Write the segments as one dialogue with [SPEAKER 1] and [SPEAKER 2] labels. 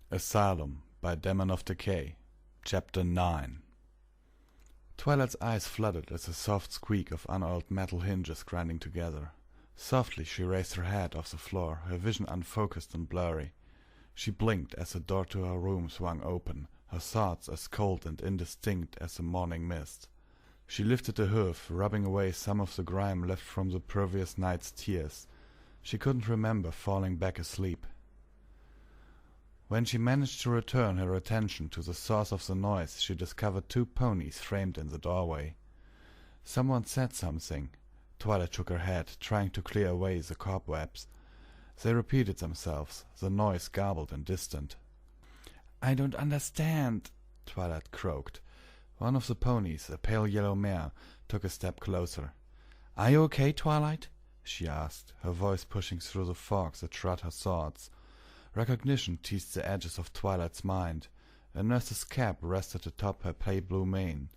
[SPEAKER 1] Asylum by Daemon of Decay, Chapter 9. Twilight's eyes fluttered as a soft squeak of unoiled metal hinges grinding together. Softly she raised her head off the floor, her vision unfocused and blurry. She blinked as the door to her room swung open, her thoughts as cold and indistinct as the morning mist. She lifted the hoof, rubbing away some of the grime left from the previous night's tears. She couldn't remember falling back asleep. When she managed to return her attention to the source of the noise, she discovered two ponies framed in the doorway. Someone said something. Twilight shook her head, trying to clear away the cobwebs. They repeated themselves, the noise garbled and distant. "I don't understand," Twilight croaked. One of the ponies, a pale yellow mare, took a step closer. "Are you okay, Twilight?" she asked, her voice pushing through the fog that shrouded her thoughts. Recognition teased the edges of Twilight's mind. A nurse's cap rested atop her pale blue mane,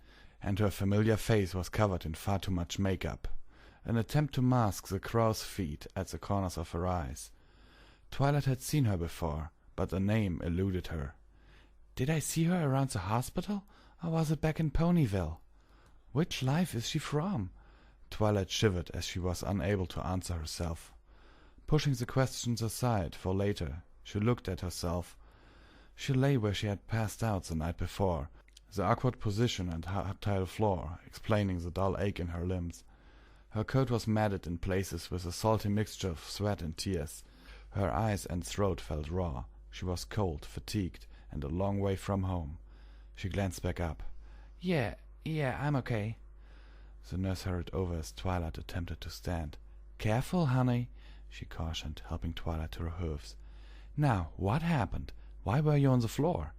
[SPEAKER 1] and her familiar face was covered in far too much makeup, an attempt to mask the crow's feet at the corners of her eyes. Twilight had seen her before, but the name eluded her. "Did I see her around the hospital, or was it back in Ponyville? Which life is she from?" Twilight shivered as she was unable to answer herself. Pushing the questions aside for later, she looked at herself. She lay where she had passed out the night before, the awkward position and hard tile floor explaining the dull ache in her limbs. Her coat was matted in places with a salty mixture of sweat and tears. Her eyes and throat felt raw. She was cold, fatigued, and a long way from home. She glanced back up. Yeah, I'm okay." The nurse hurried over as Twilight attempted to stand. "Careful, honey," she cautioned, helping Twilight to her hoofs. "Now, what happened? Why were you on the floor?"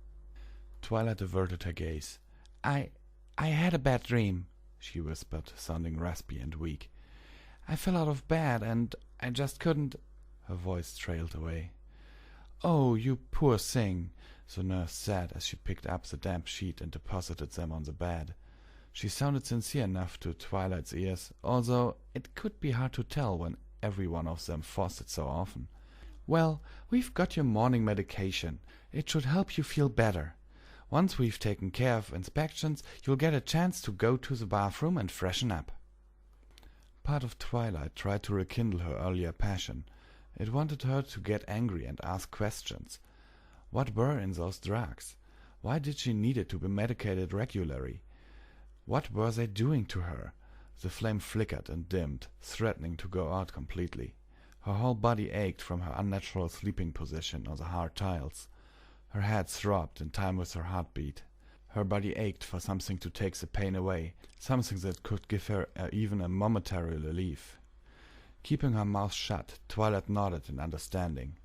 [SPEAKER 1] Twilight averted her gaze. I had a bad dream," she whispered, sounding raspy and weak. "I fell out of bed and I just couldn't—" Her voice trailed away. "Oh, you poor thing," the nurse said as she picked up the damp sheet and deposited them on the bed. She sounded sincere enough to Twilight's ears, although it could be hard to tell when every one of them forced it so often. "Well, we've got your morning medication. It should help you feel better. Once we've taken care of inspections, you'll get a chance to go to the bathroom and freshen up." Part of Twilight tried to rekindle her earlier passion. It wanted her to get angry and ask questions. What were in those drugs? Why did she need it to be medicated regularly? What were they doing to her? The flame flickered and dimmed, threatening to go out completely. Her whole body ached from her unnatural sleeping position on the hard tiles. Her head throbbed in time with her heartbeat. Her body ached for something to take the pain away, something that could give her even a momentary relief. Keeping her mouth shut, Twilight nodded in understanding.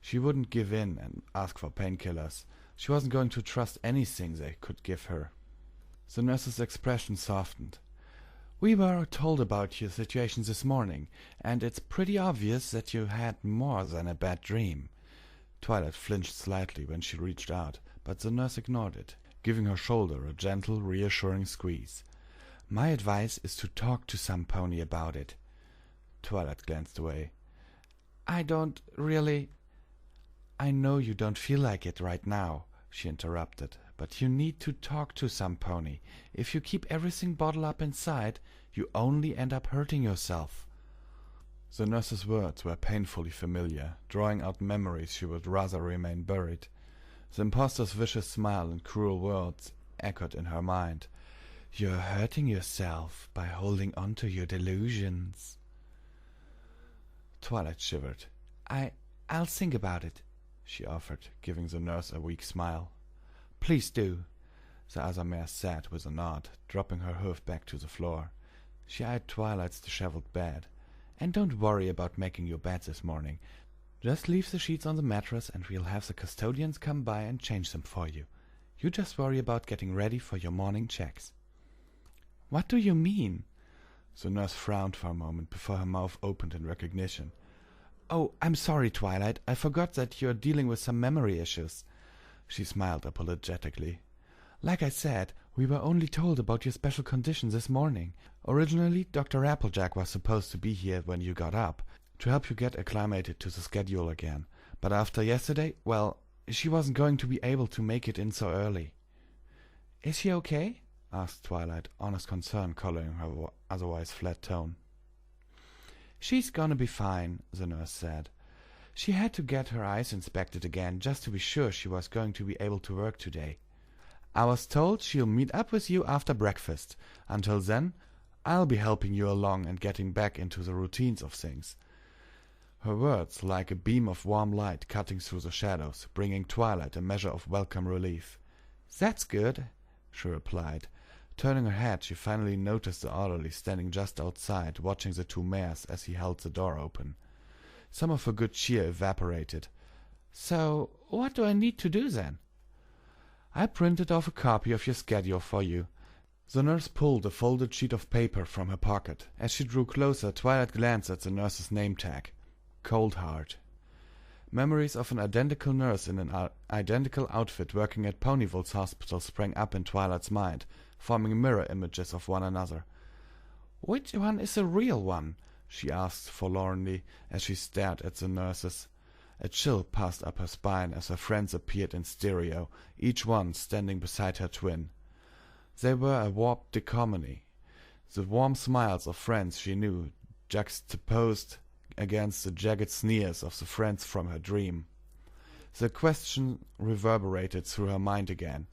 [SPEAKER 1] She wouldn't give in and ask for painkillers. She wasn't going to trust anything they could give her. The nurse's expression softened. "We were told about your situation this morning, and it's pretty obvious that you had more than a bad dream." Twilight flinched slightly when she reached out, but the nurse ignored it, giving her shoulder a gentle, reassuring squeeze. "My advice is to talk to some pony about it." Twilight glanced away. "I don't really—" "I know you don't feel like it right now," she interrupted, "but you need to talk to some pony. If you keep everything bottled up inside, you only end up hurting yourself." The nurse's words were painfully familiar, drawing out memories she would rather remain buried. The imposter's vicious smile and cruel words echoed in her mind. "You're hurting yourself by holding on to your delusions." Twilight shivered. I'll think about it," she offered, giving the nurse a weak smile. "Please do," the other mare said with a nod, dropping her hoof back to the floor. She eyed Twilight's disheveled bed. "And don't worry about making your bed this morning. Just leave the sheets on the mattress and we'll have the custodians come by and change them for you. You just worry about getting ready for your morning checks." "What do you mean?" The nurse frowned for a moment before her mouth opened in recognition. "Oh, I'm sorry, Twilight. I forgot that you're dealing with some memory issues." She smiled apologetically. "Like I said, we were only told about your special condition this morning. Originally, Dr. Applejack was supposed to be here when you got up, to help you get acclimated to the schedule again. But after yesterday, well, she wasn't going to be able to make it in so early. "Is she okay?" asked Twilight, honest concern coloring her otherwise flat tone. "She's gonna be fine," the nurse said. "She had to get her eyes inspected again just to be sure she was going to be able to work today. I was told she'll meet up with you after breakfast. Until then, I'll be helping you along and getting back into the routines of things." Her words like a beam of warm light cutting through the shadows, bringing Twilight a measure of welcome relief. "That's good," she replied. Turning her head, she finally noticed the orderly standing just outside, watching the two mares as he held the door open. Some of her good cheer evaporated. "So, what do I need to do then?" "I printed off a copy of your schedule for you." The nurse pulled a folded sheet of paper from her pocket. As she drew closer, Twilight glanced at the nurse's name tag. Cold Heart. Memories of an identical nurse in an identical outfit working at Pony&Wolf's hospital sprang up in Twilight's mind, forming mirror images of one another. "Which one is the real one?" she asked forlornly as she stared at the nurses. A chill passed up her spine as her friends appeared in stereo, each one standing beside her twin. They were a warped dichotomy, the warm smiles of friends she knew, juxtaposed against the jagged sneers of the friends from her dream. The question reverberated through her mind again.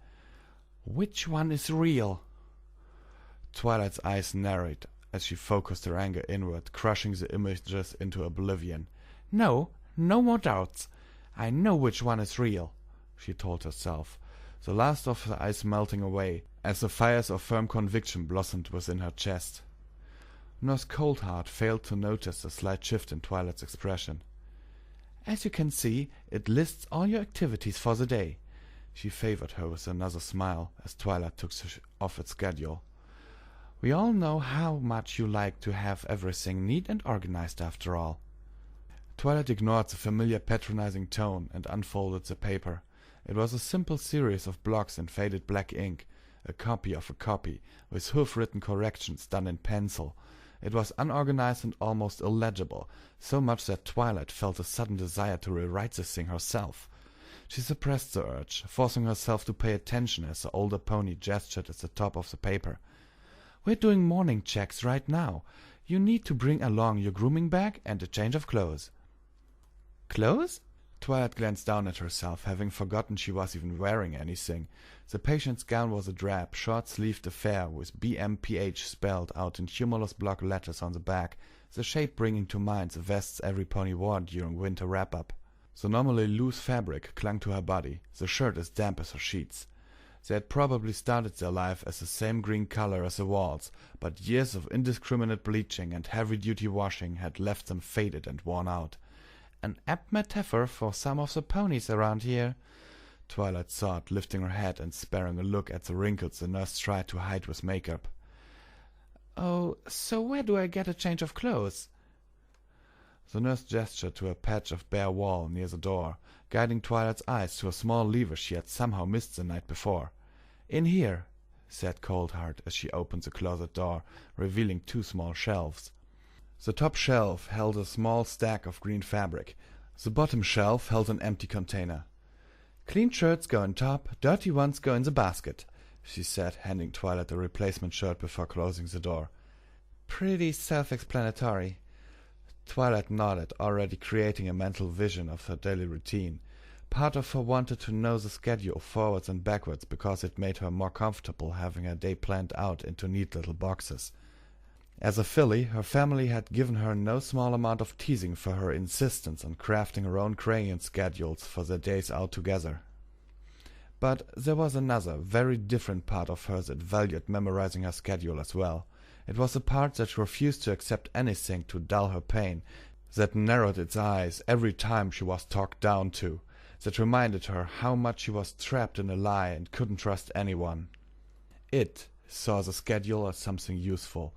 [SPEAKER 1] "Which one is real?" Twilight's eyes narrowed as she focused her anger inward, crushing the images into oblivion. No more doubts. I know which one is real," she told herself, the last of her ice melting away as the fires of firm conviction blossomed within her chest. Nurse Coldheart failed to notice the slight shift in Twilight's expression. "As you can see, it lists all your activities for the day." She favored her with another smile as Twilight took off its schedule. "We all know how much you like to have everything neat and organized after all." Twilight ignored the familiar patronizing tone and unfolded the paper. It was a simple series of blocks in faded black ink, a copy of a copy, with hoof-written corrections done in pencil. It was unorganized and almost illegible, so much that Twilight felt a sudden desire to rewrite the thing herself. She suppressed the urge, forcing herself to pay attention as the older pony gestured at the top of the paper. "We're doing morning checks right now. You need to bring along your grooming bag and a change of clothes." "Clothes?" Twilight glanced down at herself, having forgotten she was even wearing anything. The patient's gown was a drab, short-sleeved affair with BMPH spelled out in humorless block letters on the back, the shape bringing to mind the vests every pony wore during winter wrap-up. The normally loose fabric clung to her body, the shirt as damp as her sheets. They had probably started their life as the same green color as the walls, but years of indiscriminate bleaching and heavy-duty washing had left them faded and worn out. "An apt metaphor for some of the ponies around here," Twilight thought, lifting her head and sparing a look at the wrinkles the nurse tried to hide with makeup. "Oh, so where do I get a change of clothes?" The nurse gestured to a patch of bare wall near the door, guiding Twilight's eyes to a small lever she had somehow missed the night before. "In here," said Coldheart as she opened the closet door, revealing two small shelves. The top shelf held a small stack of green fabric. The bottom shelf held an empty container. "Clean shirts go on top, dirty ones go in the basket," she said, handing Twilight a replacement shirt before closing the door. "Pretty self-explanatory." Twilight nodded, already creating a mental vision of her daily routine. Part of her wanted to know the schedule forwards and backwards because it made her more comfortable having her day planned out into neat little boxes. As a filly, her family had given her no small amount of teasing for her insistence on crafting her own crayon schedules for their days out together. But there was another, very different part of her that valued memorizing her schedule as well. It was a part that refused to accept anything to dull her pain, that narrowed its eyes every time she was talked down to, that reminded her how much she was trapped in a lie and couldn't trust anyone. It saw the schedule as something useful,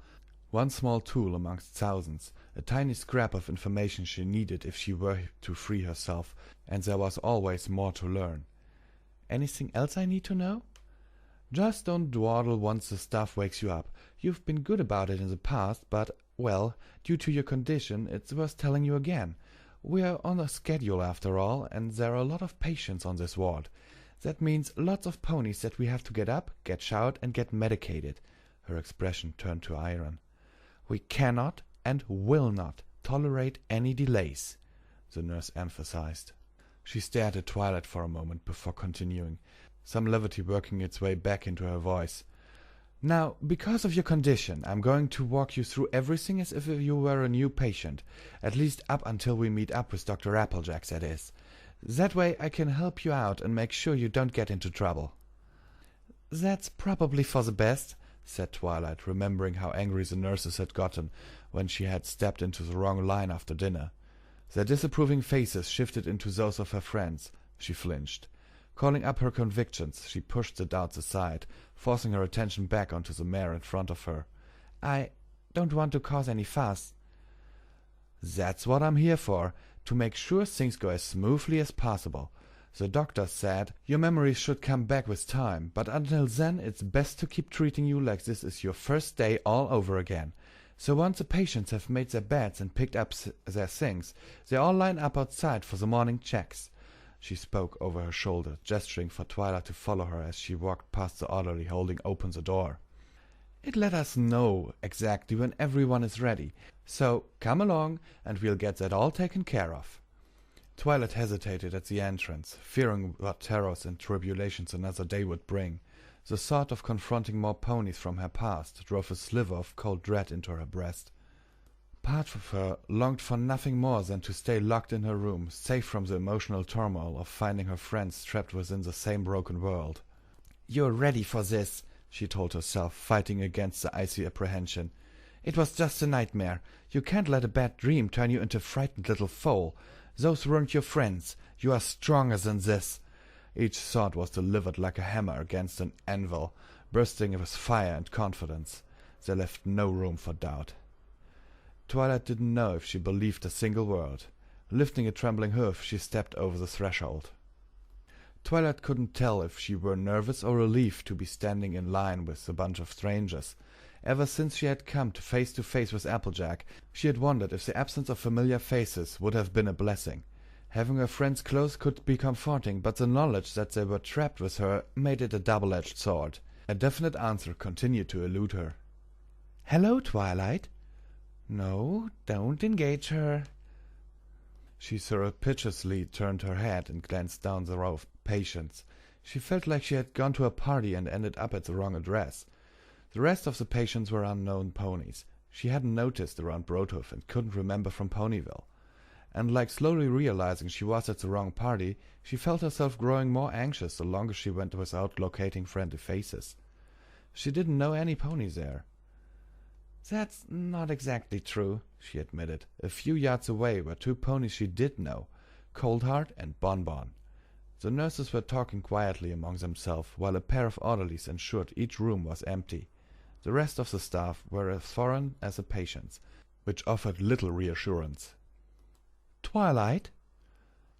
[SPEAKER 1] one small tool amongst thousands, a tiny scrap of information she needed if she were to free herself, and there was always more to learn. "Anything else I need to know?" "Just don't dawdle once the stuff wakes you up. You've been good about it in the past, but, well, due to your condition, it's worth telling you again. We are on a schedule after all, and there are a lot of patients on this ward. That means lots of ponies that we have to get up, get showered, and get medicated." Her expression turned to iron. "We cannot and will not tolerate any delays," the nurse emphasized. She stared at Twilight for a moment before continuing, some levity working its way back into her voice. "Now, because of your condition, I'm going to walk you through everything as if you were a new patient, at least up until we meet up with Dr. Applejack, that is. That way I can help you out and make sure you don't get into trouble." "That's probably for the best," said Twilight, remembering how angry the nurses had gotten when she had stepped into the wrong line after dinner. Their disapproving faces shifted into those of her friends. She flinched. Calling up her convictions, she pushed the doubts aside, forcing her attention back onto the mare in front of her. "I don't want to cause any fuss." "That's what I'm here for, to make sure things go as smoothly as possible. The doctor said your memories should come back with time, but until then it's best to keep treating you like this is your first day all over again. So once the patients have made their beds and picked up their things, they all line up outside for the morning checks." She spoke over her shoulder, gesturing for Twilight to follow her as she walked past the orderly holding open the door. "It let us know exactly when everyone is ready, so come along and we'll get that all taken care of." Twilight hesitated at the entrance, fearing what terrors and tribulations another day would bring. The thought of confronting more ponies from her past drove a sliver of cold dread into her breast. Part of her longed for nothing more than to stay locked in her room, safe from the emotional turmoil of finding her friends trapped within the same broken world. "You're ready for this," she told herself, fighting against the icy apprehension. "It was just a nightmare. You can't let a bad dream turn you into a frightened little foal. Those weren't your friends. You are stronger than this." Each thought was delivered like a hammer against an anvil, bursting with fire and confidence. They left no room for doubt. Twilight didn't know if she believed a single word. Lifting a trembling hoof, she stepped over the threshold. Twilight couldn't tell if she were nervous or relieved to be standing in line with a bunch of strangers. Ever since she had come to face with Applejack, she had wondered if the absence of familiar faces would have been a blessing. Having her friends close could be comforting, but the knowledge that they were trapped with her made it a double-edged sword. A definite answer continued to elude her. "Hello, Twilight." "No, don't engage her." She surreptitiously turned her head and glanced down the row of patients. She felt like she had gone to a party and ended up at the wrong address. The rest of the patients were unknown ponies. She hadn't noticed around Broadhoof and couldn't remember from Ponyville. And like slowly realizing she was at the wrong party, she felt herself growing more anxious the longer she went without locating friendly faces. She didn't know any ponies there. "That's not exactly true," she admitted. A few yards away were two ponies she did know, Coldheart and Bonbon. The nurses were talking quietly among themselves, while a pair of orderlies ensured each room was empty. The rest of the staff were as foreign as the patients, which offered little reassurance. "Twilight?"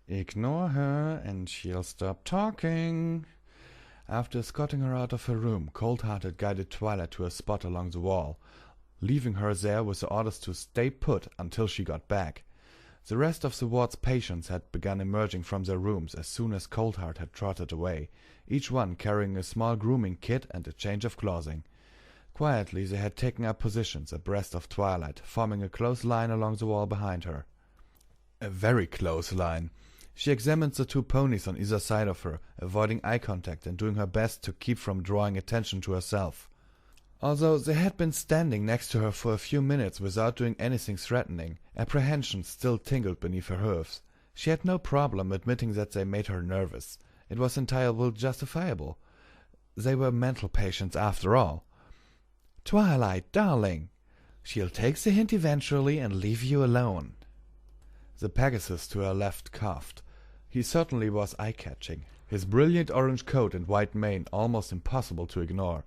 [SPEAKER 1] "Ignore her, and she'll stop talking." After escorting her out of her room, Coldheart had guided Twilight to a spot along the wall, leaving her there with the orders to stay put until she got back. The rest of the ward's patients had begun emerging from their rooms as soon as Coldheart had trotted away, each one carrying a small grooming kit and a change of clothing. Quietly they had taken up positions abreast of Twilight, forming a close line along the wall behind her. A very close line. She examined the two ponies on either side of her, avoiding eye contact and doing her best to keep from drawing attention to herself. Although they had been standing next to her for a few minutes without doing anything threatening, apprehension still tingled beneath her hooves. She had no problem admitting that they made her nervous. It was entirely justifiable. They were mental patients after all. "Twilight, darling." "She'll take the hint eventually and leave you alone." The Pegasus to her left coughed. He certainly was eye-catching, his brilliant orange coat and white mane almost impossible to ignore.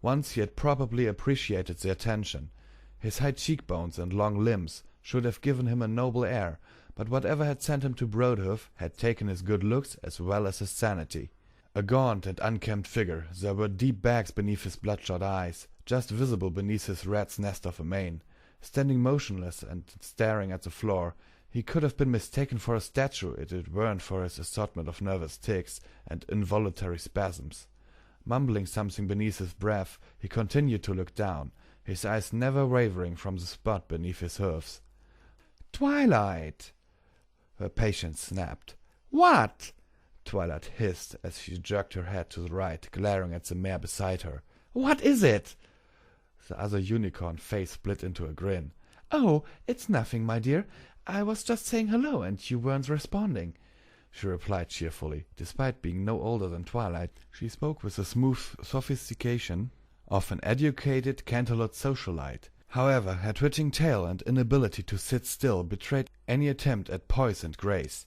[SPEAKER 1] Once he had probably appreciated the attention. His high cheekbones and long limbs should have given him a noble air, but whatever had sent him to Broadhoof had taken his good looks as well as his sanity. A gaunt and unkempt figure, there were deep bags beneath his bloodshot eyes, just visible beneath his rat's nest of a mane. Standing motionless and staring at the floor, He could have been mistaken for a statue if it weren't for his assortment of nervous tics and involuntary spasms. Mumbling something beneath his breath, he continued to look down, his eyes never wavering from the spot beneath his hoofs. "Twilight!" her patient snapped. "What?" Twilight hissed as she jerked her head to the right, glaring at the mare beside her. "What is it?" The other unicorn face split into a grin. "Oh, it's nothing, my dear. I was just saying hello, and you weren't responding," she replied cheerfully. Despite being no older than Twilight, she spoke with the smooth sophistication of an educated Canterlot socialite. However, her twitching tail and inability to sit still betrayed any attempt at poise and grace.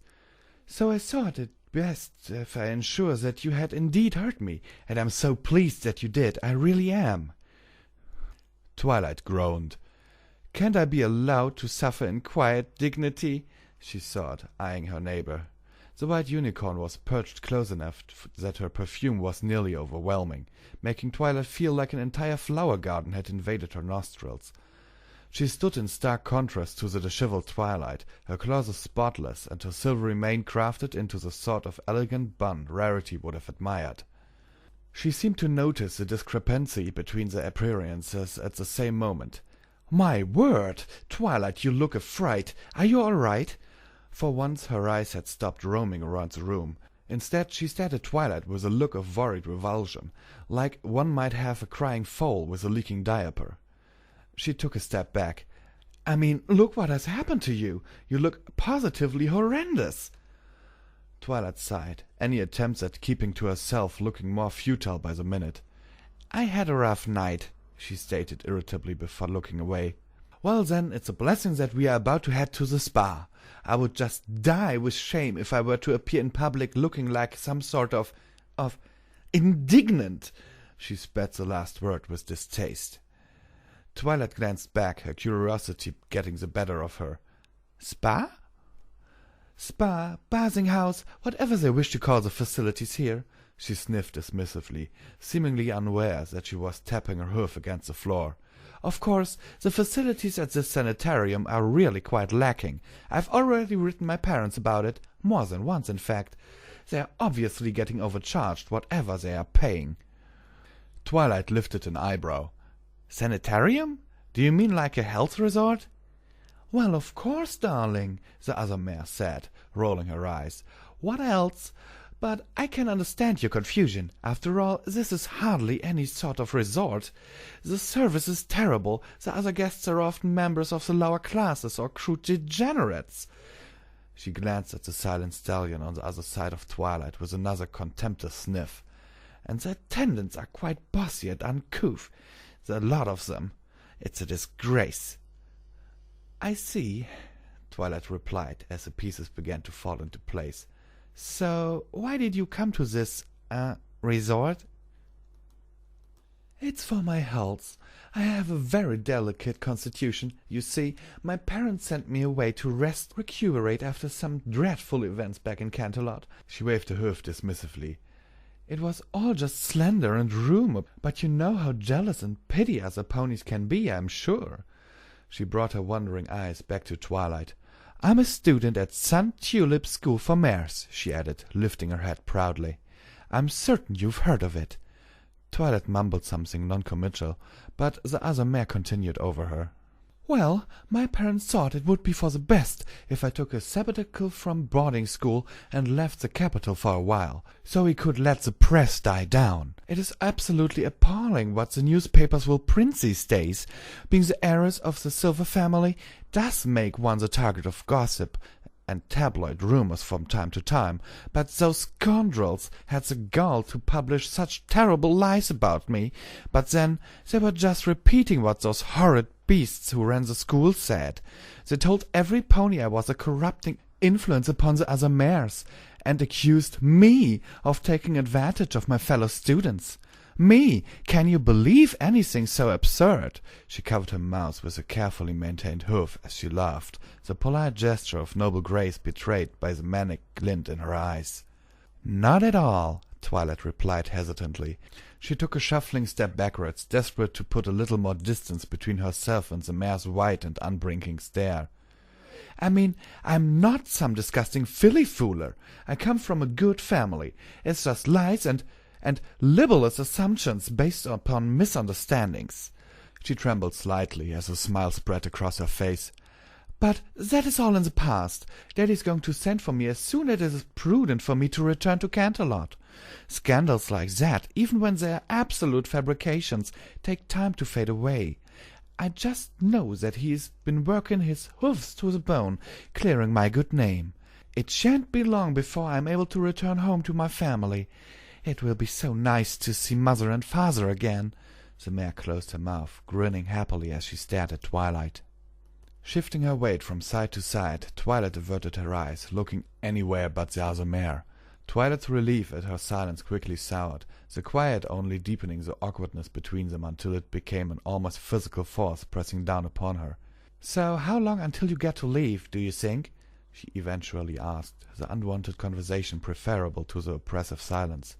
[SPEAKER 1] "So I thought it best if I ensure that you had indeed heard me, and I'm so pleased that you did. I really am." Twilight groaned. "Can't I be allowed to suffer in quiet dignity?" she thought, eyeing her neighbor. The white unicorn was perched close enough that her perfume was nearly overwhelming, making Twilight feel like an entire flower garden had invaded her nostrils. She stood in stark contrast to the disheveled Twilight, her clothes spotless and her silvery mane crafted into the sort of elegant bun Rarity would have admired. She seemed to notice the discrepancy between the appearances at the same moment. "My word! Twilight, you look a fright. Are you all right?" For once her eyes had stopped roaming around the room. Instead she stared at Twilight with a look of worried revulsion, like one might have a crying foal with a leaking diaper. She took a step back. "I mean, look what has happened to you. You look positively horrendous." Twilight sighed, any attempts at keeping to herself looking more futile by the minute. "I had a rough night," she stated irritably before looking away. "Well then, it's a blessing that we are about to head to the spa. I would just die with shame if I were to appear in public looking like some sort of indignant." She spat the last word with distaste. Twilight glanced back, her curiosity getting the better of her. "Spa?" "Spa, bathing house, whatever they wish to call the facilities here," she sniffed dismissively, seemingly unaware that she was tapping her hoof against the floor. "Of course, the facilities at this sanitarium are really quite lacking. I've already written my parents about it, more than once in fact. They are obviously getting overcharged, whatever they are paying." Twilight lifted an eyebrow. "Sanitarium? Do you mean like a health resort?" "Well, of course, darling," the other mare said, rolling her eyes. "What else? But I can understand your confusion. After all, this is hardly any sort of resort. The service is terrible. The other guests are often members of the lower classes or crude degenerates." She glanced at the silent stallion on the other side of Twilight with another contemptuous sniff. "And the attendants are quite bossy and uncouth. The lot of them. It's a disgrace." "I see," Twilight replied as the pieces began to fall into place. "So, why did you come to this, resort?" "It's for my health. I have a very delicate constitution. You see, my parents sent me away to recuperate after some dreadful events back in Canterlot." She waved her hoof dismissively. "It was all just slander and rumor, but you know how jealous and petty other ponies can be, I'm sure." She brought her wondering eyes back to Twilight. "I'm a student at Sun Tulip School for Mares," she added, lifting her head proudly. "I'm certain you've heard of it." Twilight mumbled something non-committal, but the other mare continued over her. "Well, my parents thought it would be for the best if I took a sabbatical from boarding school and left the capital for a while, so we could let the press die down. It is absolutely appalling what the newspapers will print these days. Being the heiress of the Silver family does make one the target of gossip and tabloid rumors from time to time, but those scoundrels had the gall to publish such terrible lies about me. But then they were just repeating what those horrid beasts who ran the school said. They told every pony I was a corrupting influence upon the other mares, and accused me of taking advantage of my fellow students. Me! Can you believe anything so absurd?" She covered her mouth with a carefully maintained hoof as she laughed, the polite gesture of noble grace betrayed by the manic glint in her eyes. "Not at all," Twilight replied hesitantly. She took a shuffling step backwards, desperate to put a little more distance between herself and the mare's white and unblinking stare. I mean, I'm not some disgusting filly-fooler. I come from a good family. It's just lies and libelous assumptions based upon misunderstandings." She trembled slightly as a smile spread across her face. "But that is all in the past. Daddy's going to send for me as soon as it is prudent for me to return to Canterlot. Scandals like that, even when they are absolute fabrications, take time to fade away. I just know that he's been working his hoofs to the bone, clearing my good name. It shan't be long before I'm able to return home to my family. It will be so nice to see mother and father again." The mare closed her mouth, grinning happily as she stared at Twilight. Shifting her weight from side to side, Twilight averted her eyes, looking anywhere but the other mare. Twilight's relief at her silence quickly soured, the quiet only deepening the awkwardness between them until it became an almost physical force pressing down upon her. "So how long until you get to leave, do you think?" she eventually asked, the unwanted conversation preferable to the oppressive silence.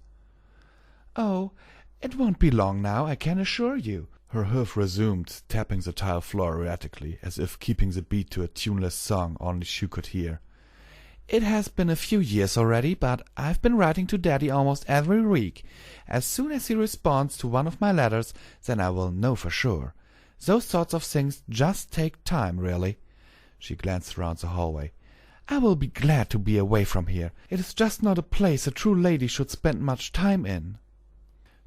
[SPEAKER 1] "Oh, it won't be long now, I can assure you." Her hoof resumed, tapping the tile floor erratically, as if keeping the beat to a tuneless song only she could hear. "It has been a few years already, but I've been writing to Daddy almost every week. As soon as he responds to one of my letters, then I will know for sure. Those sorts of things just take time, really." She glanced around the hallway. "I will be glad to be away from here. It is just not a place a true lady should spend much time in."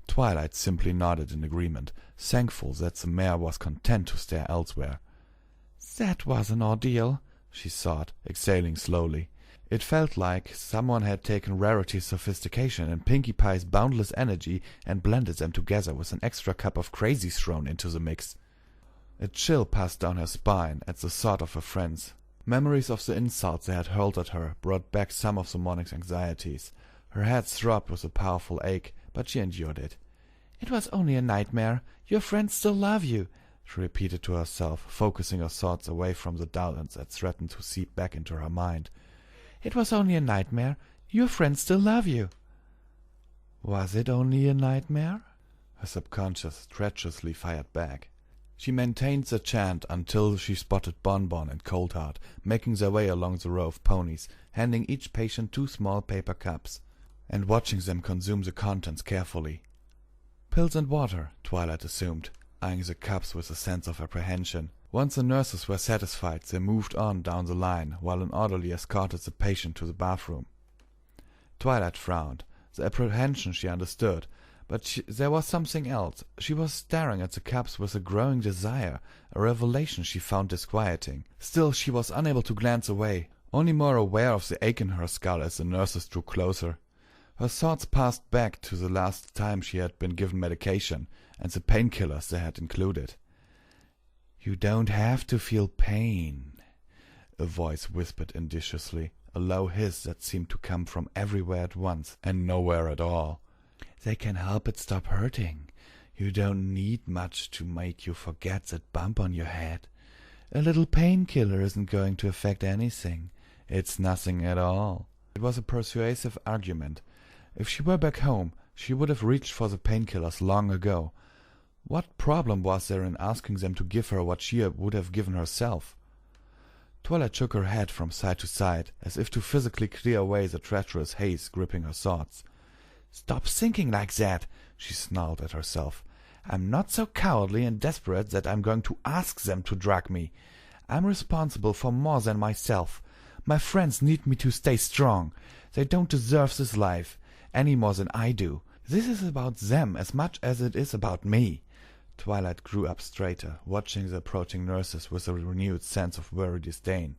[SPEAKER 1] Twilight simply nodded in agreement, thankful that the mare was content to stare elsewhere. "That was an ordeal," she thought, exhaling slowly. It felt like someone had taken Rarity's sophistication and Pinkie Pie's boundless energy and blended them together with an extra cup of crazy thrown into the mix. A chill passed down her spine at the thought of her friends. Memories of the insults they had hurled at her brought back some of the morning's anxieties. Her head throbbed with a powerful ache, but she endured it. "It was only a nightmare. Your friends still love you," she repeated to herself, focusing her thoughts away from the doubts that threatened to seep back into her mind. "It was only a nightmare. Your friends still love you." Was it only a nightmare? Her subconscious treacherously fired back. She maintained the chant until she spotted Bonbon and Coldheart making their way along the row of ponies, handing each patient 2 small paper cups, and watching them consume the contents carefully. "Pills and water," Twilight assumed, eyeing the cups with a sense of apprehension. Once the nurses were satisfied, they moved on down the line, while an orderly escorted the patient to the bathroom. Twilight frowned. The apprehension she understood, but there was something else. She was staring at the cups with a growing desire, a revelation she found disquieting. Still, she was unable to glance away, only more aware of the ache in her skull as the nurses drew closer. Her thoughts passed back to the last time she had been given medication, and the painkillers they had included. "You don't have to feel pain," a voice whispered indeciously, a low hiss that seemed to come from everywhere at once and nowhere at all. "They can help it stop hurting. You don't need much to make you forget that bump on your head. A little painkiller isn't going to affect anything. It's nothing at all." It was a persuasive argument. If she were back home, she would have reached for the painkillers long ago. What problem was there in asking them to give her what she would have given herself? Twilight shook her head from side to side, as if to physically clear away the treacherous haze gripping her thoughts. "Stop thinking like that," she snarled at herself. "I'm not so cowardly and desperate that I'm going to ask them to drug me. I'm responsible for more than myself. My friends need me to stay strong. They don't deserve this life, any more than I do. This is about them as much as it is about me." Twilight grew up straighter, watching the approaching nurses with a renewed sense of weary disdain.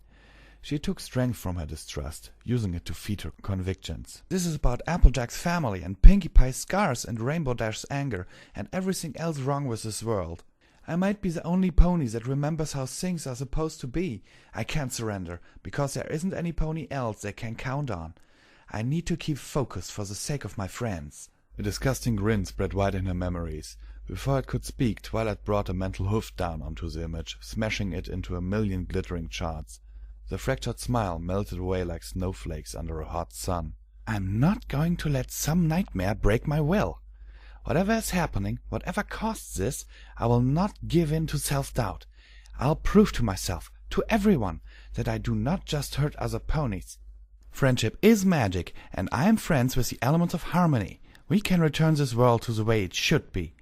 [SPEAKER 1] She took strength from her distrust, using it to feed her convictions. "This is about Applejack's family, and Pinkie Pie's scars, and Rainbow Dash's anger, and everything else wrong with this world. I might be the only pony that remembers how things are supposed to be. I can't surrender, because there isn't any pony else they can count on. I need to keep focused for the sake of my friends." A disgusting grin spread wide in her memories. Before it could speak, Twilight brought a mental hoof down onto the image, smashing it into a million glittering shards. The fractured smile melted away like snowflakes under a hot sun. "I'm not going to let some nightmare break my will. Whatever is happening, whatever caused this, I will not give in to self-doubt. I'll prove to myself, to everyone that I do not just hurt other ponies. Friendship is magic, and I am friends with the elements of harmony. We can return this world to the way it should be.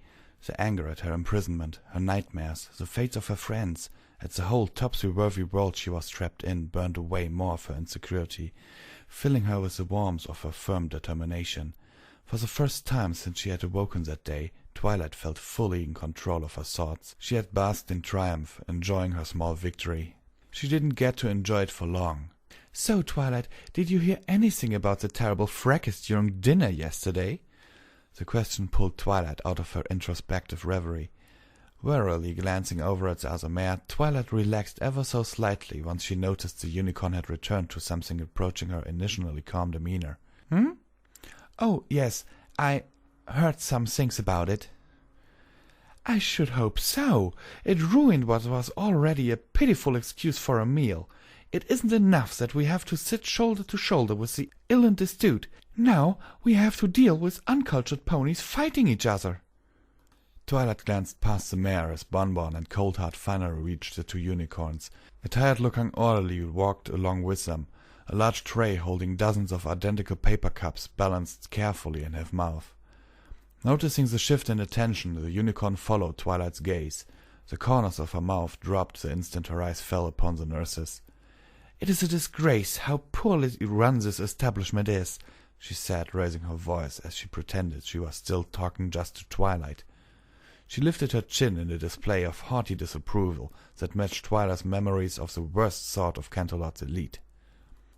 [SPEAKER 1] The anger at her imprisonment, her nightmares, the fates of her friends, at the whole topsy-turvy world she was trapped in burned away more of her insecurity, filling her with the warmth of her firm determination. For the first time since she had awoken that day, Twilight felt fully in control of her thoughts. She had basked in triumph, enjoying her small victory. She didn't get to enjoy it for long. "So, Twilight, did you hear anything about the terrible fracas during dinner yesterday?" The question pulled Twilight out of her introspective reverie. Warily glancing over at the other mare, Twilight relaxed ever so slightly once she noticed the unicorn had returned to something approaching her initially calm demeanor. "Oh, yes, I heard some things about it." "I should hope so. It ruined what was already a pitiful excuse for a meal. It isn't enough that we have to sit shoulder to shoulder with the ill and destitute. Now we have to deal with uncultured ponies fighting each other." Twilight glanced past the mare as Bonbon and Coldheart finally reached the two unicorns. A tired-looking orderly walked along with them, a large tray holding dozens of identical paper cups balanced carefully in her mouth. Noticing the shift in attention, the unicorn followed Twilight's gaze. The corners of her mouth dropped the instant her eyes fell upon the nurses. "It is a disgrace how poorly run this establishment is," she said, raising her voice as she pretended she was still talking just to Twilight. She lifted her chin in a display of haughty disapproval that matched Twilight's memories of the worst sort of Canterlot's elite.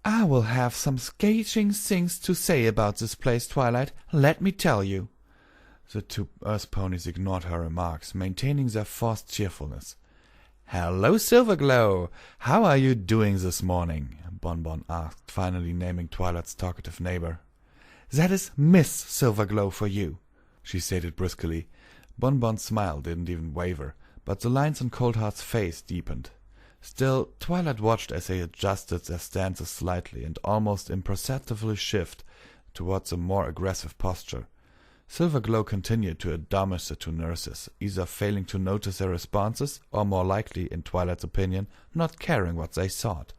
[SPEAKER 1] "I will have some scathing things to say about this place, Twilight, let me tell you." The two Earth ponies ignored her remarks, maintaining their forced cheerfulness. "Hello, Silverglow! How are you doing this morning?" Bonbon asked, finally naming Twilight's talkative neighbor. "That is Miss Silverglow for you," she stated briskly. Bonbon's smile didn't even waver, but the lines on Coldheart's face deepened. Still, Twilight watched as they adjusted their stances slightly and almost imperceptibly shift towards a more aggressive posture. Silverglow continued to admonish the two nurses, either failing to notice their responses or, more likely, in Twilight's opinion, not caring what they thought.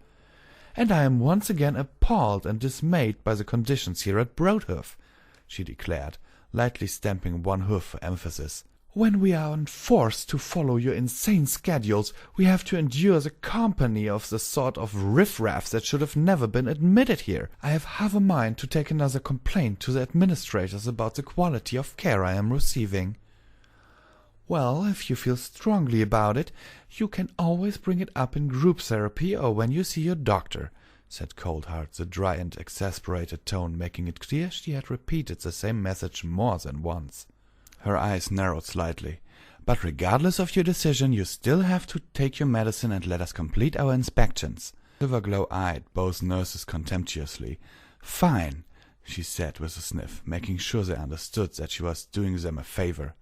[SPEAKER 1] "And I am once again appalled and dismayed by the conditions here at Broadhoof," she declared, lightly stamping one hoof for emphasis. "When we are forced to follow your insane schedules, we have to endure the company of the sort of riffraff that should have never been admitted here. I have half a mind to take another complaint to the administrators about the quality of care I am receiving." "Well, if you feel strongly about it, you can always bring it up in group therapy or when you see your doctor," said Coldheart, the dry and exasperated tone making it clear she had repeated the same message more than once. Her eyes narrowed slightly. "But regardless of your decision, you still have to take your medicine and let us complete our inspections." Silverglow eyed both nurses contemptuously. "Fine," she said with a sniff, making sure they understood that she was doing them a favor.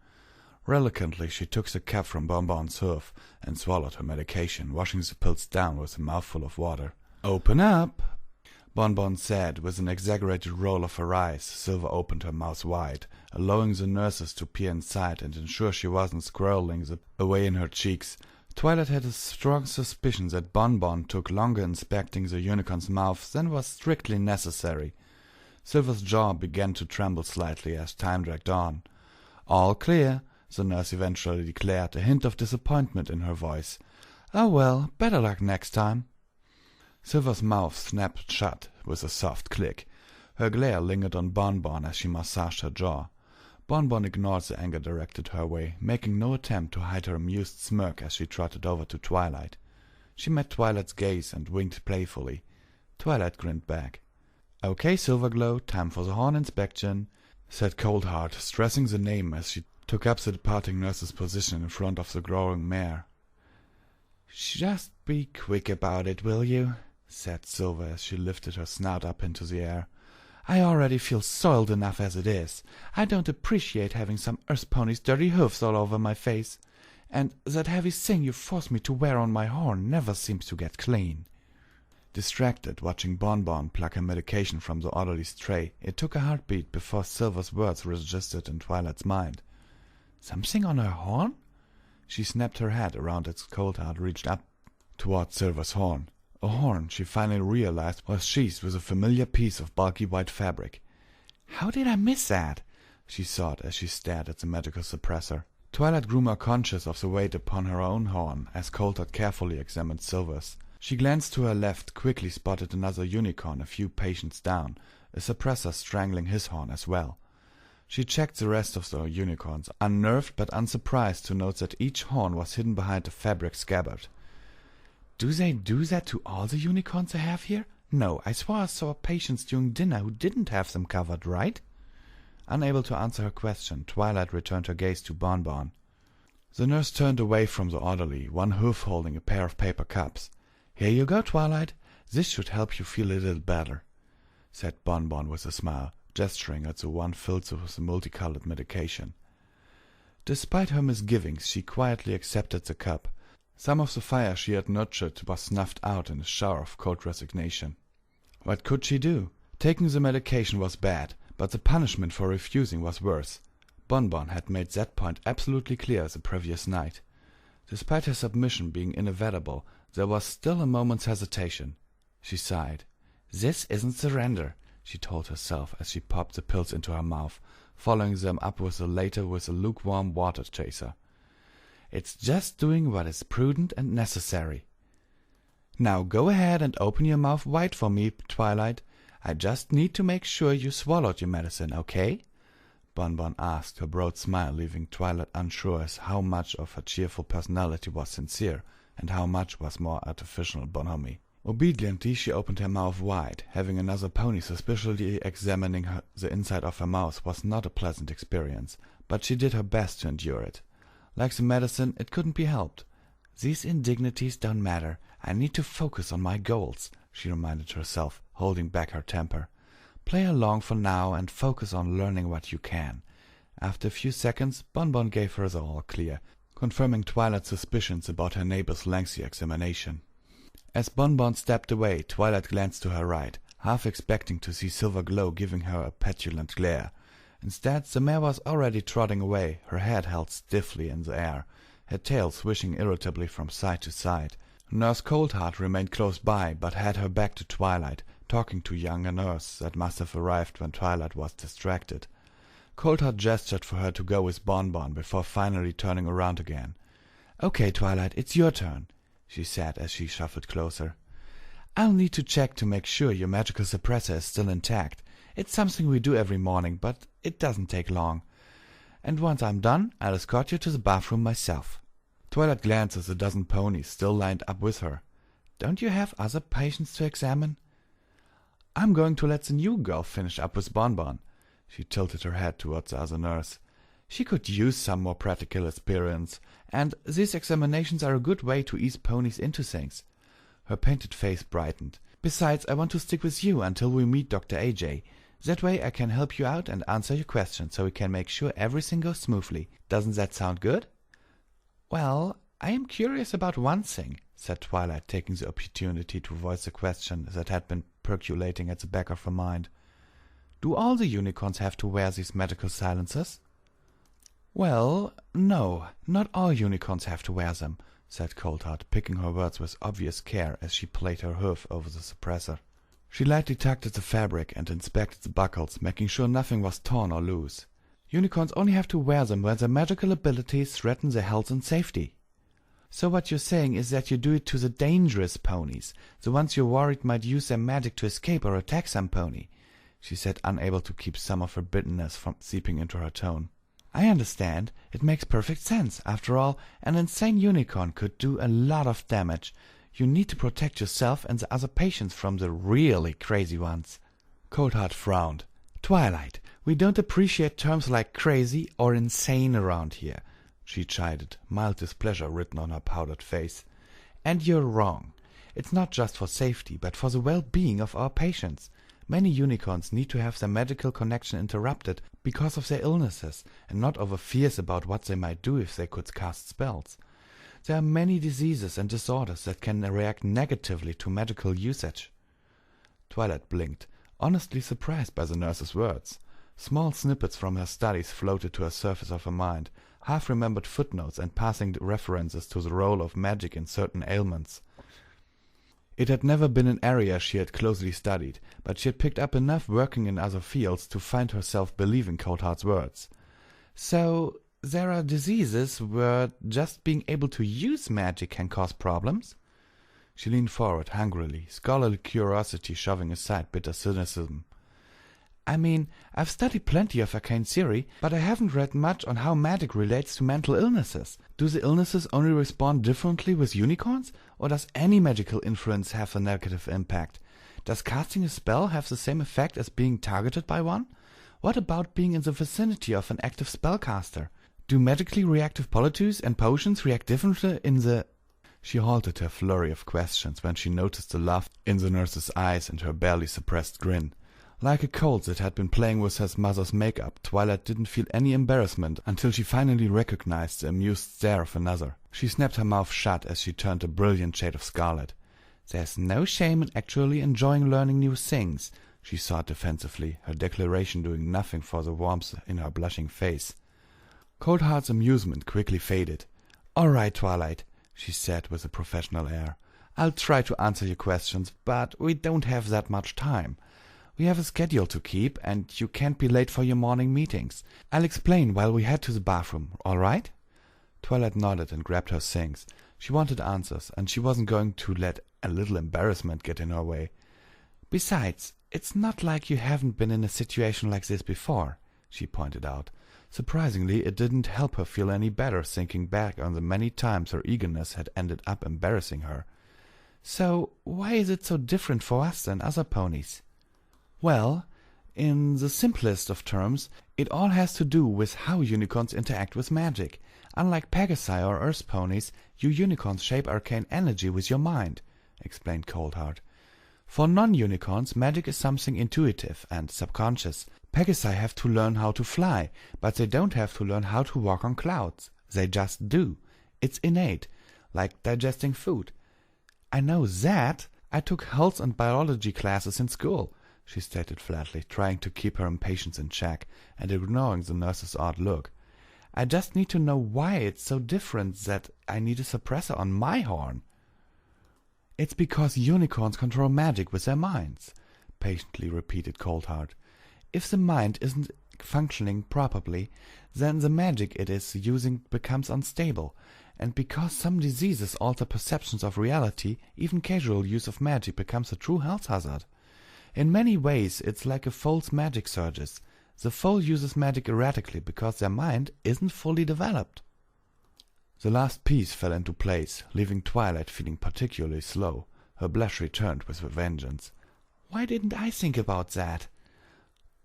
[SPEAKER 1] Reluctantly, she took the cap from Bonbon's hoof and swallowed her medication, washing the pills down with a mouthful of water. "Open up," Bonbon said with an exaggerated roll of her eyes. Silver opened her mouth wide, allowing the nurses to peer inside and ensure she wasn't scrolling away in her cheeks. Twilight had a strong suspicion that Bonbon took longer inspecting the unicorn's mouth than was strictly necessary. Silver's jaw began to tremble slightly as time dragged on. "All clear," the nurse eventually declared, a hint of disappointment in her voice. "Oh well, better luck next time." Silver's mouth snapped shut with a soft click. Her glare lingered on Bonbon as she massaged her jaw. Bonbon ignored the anger directed her way, making no attempt to hide her amused smirk as she trotted over to Twilight. She met Twilight's gaze and winked playfully. Twilight grinned back. "Okay, Silverglow, time for the horn inspection," said Coldheart, stressing the name as she took up the departing nurse's position in front of the growing mare. "Just be quick about it, will you?" said Silver as she lifted her snout up into the air. "I already feel soiled enough as it is. I don't appreciate having some Earth pony's dirty hoofs all over my face. And that heavy thing you forced me to wear on my horn never seems to get clean." Distracted, watching Bonbon pluck her medication from the orderly's tray, it took a heartbeat before Silver's words registered in Twilight's mind. "Something on her horn?" She snapped her head around as Coldheart reached up toward Silver's horn. A horn, she finally realized, was sheathed with a familiar piece of bulky white fabric. "How did I miss that?" she thought as she stared at the magical suppressor. Twilight grew more conscious of the weight upon her own horn as Coulthard carefully examined Silver's. She glanced to her left, quickly spotted another unicorn a few patients down, a suppressor strangling his horn as well. She checked the rest of the unicorns, unnerved but unsurprised to note that each horn was hidden behind a fabric scabbard. "Do they do that to all the unicorns I have here? No, I swore I saw patients during dinner who didn't have them covered, right?" Unable to answer her question, Twilight returned her gaze to Bonbon. The nurse turned away from the orderly, one hoof holding a pair of paper cups. "Here you go, Twilight. This should help you feel a little better," said Bonbon with a smile, gesturing at the one filled with the multicolored medication. Despite her misgivings, she quietly accepted the cup. Some of the fire she had nurtured was snuffed out in a shower of cold resignation. What could she do? Taking the medication was bad, but the punishment for refusing was worse. Bonbon had made that point absolutely clear the previous night. Despite her submission being inevitable, there was still a moment's hesitation. She sighed. "This isn't surrender," she told herself as she popped the pills into her mouth, following them up with a lukewarm water chaser. "It's just doing what is prudent and necessary. Now go ahead and open your mouth wide for me, Twilight. I just need to make sure you swallowed your medicine, okay?" Bonbon asked, her broad smile leaving Twilight unsure as how much of her cheerful personality was sincere and how much was more artificial bonhomie. Obediently she opened her mouth wide. Having another pony suspiciously examining the inside of her mouth was not a pleasant experience, but she did her best to endure it. Like the medicine, it couldn't be helped. "These indignities don't matter. I need to focus on my goals," she reminded herself, holding back her temper. "Play along for now and focus on learning what you can." After a few seconds, Bonbon gave her the all clear, confirming Twilight's suspicions about her neighbor's lengthy examination. As Bonbon stepped away, Twilight glanced to her right, half expecting to see Silver Glow giving her a petulant glare. Instead, the mare was already trotting away, her head held stiffly in the air, her tail swishing irritably from side to side. Nurse Coulthard remained close by, but had her back to Twilight, talking to younger nurse that must have arrived when Twilight was distracted. Coulthard gestured for her to go with Bonbon before finally turning around again. "Okay, Twilight, it's your turn," she said as she shuffled closer. "I'll need to check to make sure your magical suppressor is still intact. It's something we do every morning, but it doesn't take long. And once I'm done, I'll escort you to the bathroom myself." Twilight glanced at the dozen ponies still lined up with her. "Don't you have other patients to examine?" "I'm going to let the new girl finish up with Bonbon." She tilted her head towards the other nurse. "She could use some more practical experience, and these examinations are a good way to ease ponies into things." Her painted face brightened. "Besides, I want to stick with you until we meet Dr. AJ. That way I can help you out and answer your questions so we can make sure everything goes smoothly. Doesn't that sound good?" "Well, I am curious about one thing," said Twilight, taking the opportunity to voice a question that had been percolating at the back of her mind. "Do all the unicorns have to wear these medical silencers?" "Well, no, not all unicorns have to wear them," said Coulthard, picking her words with obvious care as she played her hoof over the suppressor. She lightly tugged at the fabric and inspected the buckles, making sure nothing was torn or loose. "Unicorns only have to wear them when their magical abilities threaten their health and safety." "So what you're saying is that you do it to the dangerous ponies, the ones you're worried might use their magic to escape or attack some pony," she said, unable to keep some of her bitterness from seeping into her tone. "I understand. It makes perfect sense. After all, an insane unicorn could do a lot of damage. You need to protect yourself and the other patients from the really crazy ones." Coulthard frowned. "Twilight, we don't appreciate terms like crazy or insane around here," she chided, mild displeasure written on her powdered face. "And you're wrong. It's not just for safety, but for the well-being of our patients. Many unicorns need to have their medical connection interrupted because of their illnesses, and not over fears about what they might do if they could cast spells. There are many diseases and disorders that can react negatively to medical usage." Twilight blinked, honestly surprised by the nurse's words. Small snippets from her studies floated to the surface of her mind, half-remembered footnotes and passing references to the role of magic in certain ailments. It had never been an area she had closely studied, but she had picked up enough working in other fields to find herself believing Coldheart's words. So, there are diseases where just being able to use magic can cause problems? She leaned forward hungrily, scholarly curiosity shoving aside bitter cynicism. I mean, I've studied plenty of arcane theory, but I haven't read much on how magic relates to mental illnesses. Do the illnesses only respond differently with unicorns, or does any magical influence have a negative impact? Does casting a spell have the same effect as being targeted by one? What about being in the vicinity of an active spellcaster? Do magically reactive poultices and potions react differently in the... She halted her flurry of questions when she noticed the laugh in the nurse's eyes and her barely suppressed grin. Like a cold that had been playing with her mother's makeup, Twilight didn't feel any embarrassment until she finally recognized the amused stare of another. She snapped her mouth shut as she turned a brilliant shade of scarlet. "There's no shame in actually enjoying learning new things," she thought defensively, her declaration doing nothing for the warmth in her blushing face. Coldheart's amusement quickly faded. "All right, Twilight," she said with a professional air. "I'll try to answer your questions, but we don't have that much time. We have a schedule to keep, and you can't be late for your morning meetings. I'll explain while we head to the bathroom, all right?" Twilight nodded and grabbed her things. She wanted answers, and she wasn't going to let a little embarrassment get in her way. "Besides, it's not like you haven't been in a situation like this before," she pointed out. Surprisingly, it didn't help her feel any better thinking back on the many times her eagerness had ended up embarrassing her. "So, why is it so different for us than other ponies?" "Well, in the simplest of terms, it all has to do with how unicorns interact with magic. Unlike Pegasi or Earth ponies, you unicorns shape arcane energy with your mind," explained Coldheart. "For non-unicorns, magic is something intuitive and subconscious. Pegasi have to learn how to fly, but they don't have to learn how to walk on clouds. They just do. It's innate, like digesting food. I know that. I took health and biology classes in school," she stated flatly, trying to keep her impatience in check and ignoring the nurse's odd look. "I just need to know why it's so different that I need a suppressor on my horn." "It's because unicorns control magic with their minds," patiently repeated Coldheart. "If the mind isn't functioning properly, then the magic it is using becomes unstable, and because some diseases alter perceptions of reality, even casual use of magic becomes a true health hazard. In many ways, it's like a foal's magic surges. The foal uses magic erratically because their mind isn't fully developed." The last piece fell into place, leaving Twilight feeling particularly slow. Her blush returned with a vengeance. "Why didn't I think about that?"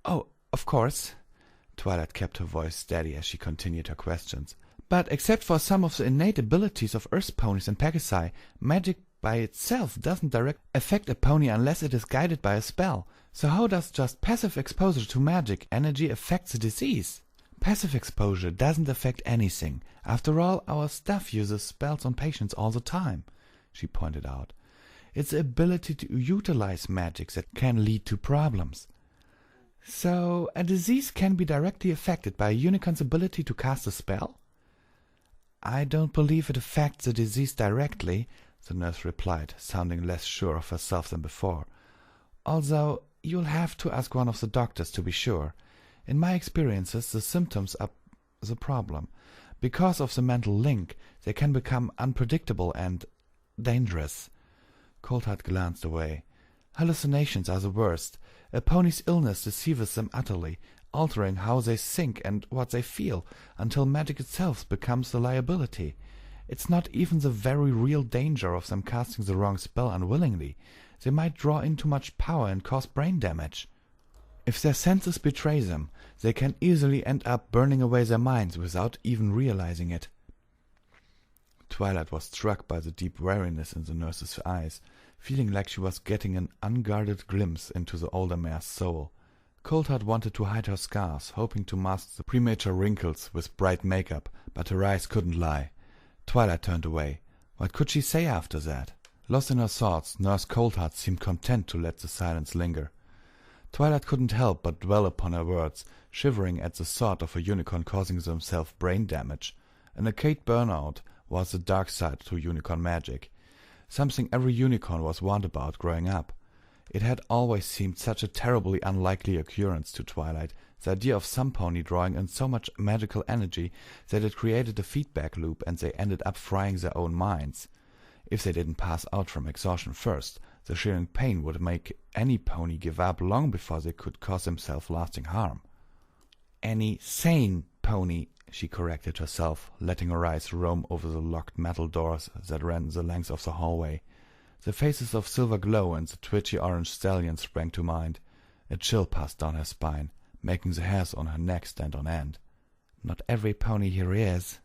[SPEAKER 1] "Oh, of course." Twilight kept her voice steady as she continued her questions. "But except for some of the innate abilities of Earth ponies and Pegasi, magic by itself doesn't directly affect a pony unless it is guided by a spell. So how does just passive exposure to magic energy affect the disease?" "Passive exposure doesn't affect anything. After all, our staff uses spells on patients all the time," she pointed out. "It's the ability to utilize magic that can lead to problems. So, a disease can be directly affected by a unicorn's ability to cast a spell?" "I don't believe it affects the disease directly," the nurse replied, sounding less sure of herself than before. "Although, you'll have to ask one of the doctors to be sure. In my experiences, the symptoms are the problem. Because of the mental link, they can become unpredictable and dangerous." Coldheart glanced away. "Hallucinations are the worst. A pony's illness deceives them utterly, altering how they think and what they feel, until magic itself becomes the liability. It's not even the very real danger of them casting the wrong spell unwillingly. They might draw in too much power and cause brain damage. If their senses betray them, they can easily end up burning away their minds without even realizing it." Twilight was struck by the deep weariness in the nurse's eyes, feeling like she was getting an unguarded glimpse into the older mare's soul. Coldheart wanted to hide her scars, hoping to mask the premature wrinkles with bright makeup, but her eyes couldn't lie. Twilight turned away. What could she say after that? Lost in her thoughts, Nurse Coldheart seemed content to let the silence linger. Twilight couldn't help but dwell upon her words, shivering at the thought of a unicorn causing themselves brain damage. An arcade burnout was the dark side to unicorn magic. something every unicorn was warned about growing up. It had always seemed such a terribly unlikely occurrence to Twilight, the idea of some pony drawing in so much magical energy that it created a feedback loop and they ended up frying their own minds. If they didn't pass out from exhaustion first, the shearing pain would make any pony give up long before they could cause themselves lasting harm. Any sane pony, she corrected herself, letting her eyes roam over the locked metal doors that ran the length of the hallway. The faces of Silver Glow and the twitchy orange stallion sprang to mind. A chill passed down her spine, making the hairs on her neck stand on end. Not every pony here is.